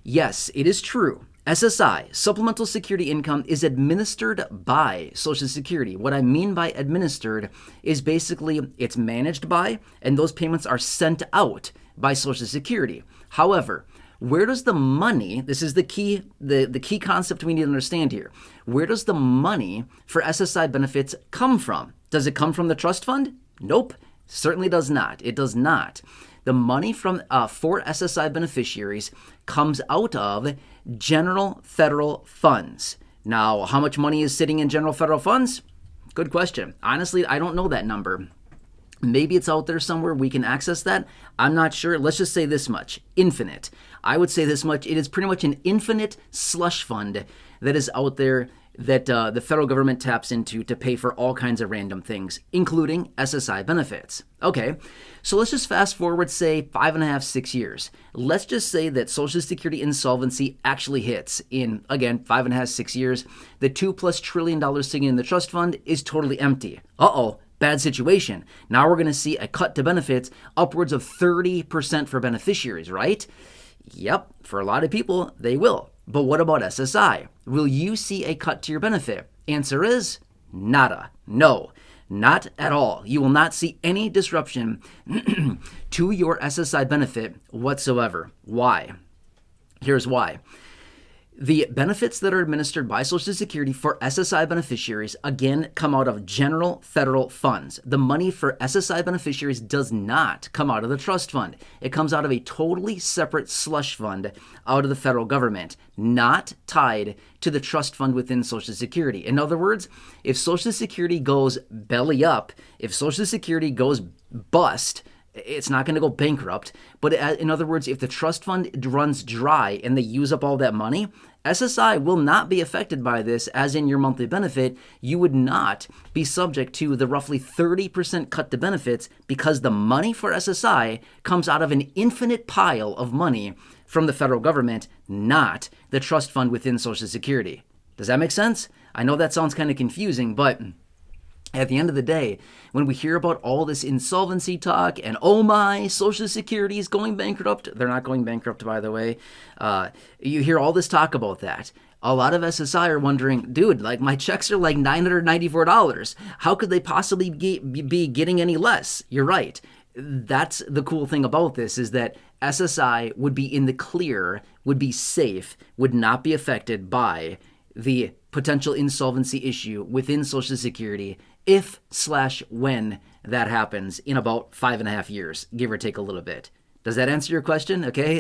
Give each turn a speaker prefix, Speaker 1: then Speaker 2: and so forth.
Speaker 1: Yes, it is true. SSI, Supplemental Security Income, is administered by Social Security. What I mean by administered is basically it's managed by, and those payments are sent out by Social Security. However, where does the money, this is the key concept we need to understand here. Where does the money for SSI benefits come from? Does it come from the trust fund? Nope, certainly does not. It does not. The money from for SSI beneficiaries comes out of general federal funds. Now, how much money is sitting in general federal funds? Good question. Honestly, I don't know that number. Maybe it's out there somewhere. We can access that. I'm not sure. Let's just say this much. Infinite. I would say this much. It is pretty much an infinite slush fund that is out there that the federal government taps into to pay for all kinds of random things, including SSI benefits. Okay, so let's just fast forward, say, 5.5, 6 years. Let's just say that Social Security insolvency actually hits in, again, 5.5, 6 years. The $2+ trillion sitting in the trust fund is totally empty. Uh-oh. Bad situation. Now we're going to see a cut to benefits upwards of 30% for beneficiaries, right? Yep, for a lot of people, they will. But what about SSI? Will you see a cut to your benefit? Answer is nada. No, not at all. You will not see any disruption to your SSI benefit whatsoever. Why? Here's why. The benefits that are administered by Social Security for SSI beneficiaries, again, come out of general federal funds. The money for SSI beneficiaries does not come out of the trust fund. It comes out of a totally separate slush fund out of the federal government, not tied to the trust fund within Social Security. In other words, if Social Security goes belly up, if Social Security goes bust, it's not going to go bankrupt. But in other words, if the trust fund runs dry and they use up all that money, SSI will not be affected by this, as in your monthly benefit. You would not be subject to the roughly 30% cut to benefits because the money for SSI comes out of an infinite pile of money from the federal government, not the trust fund within Social Security. Does that make sense? I know that sounds kind of confusing, but at the end of the day, when we hear about all this insolvency talk and, oh my, Social Security is going bankrupt, they're not going bankrupt, by the way. You hear all this talk about that. A lot of SSI are wondering, dude, like my checks are like $994. How could they possibly be getting any less? You're right. That's the cool thing about this, is that SSI would be in the clear, would be safe, would not be affected by the potential insolvency issue within Social Security if/when that happens in about 5.5 years, give or take a little bit. Does that answer your question? Okay.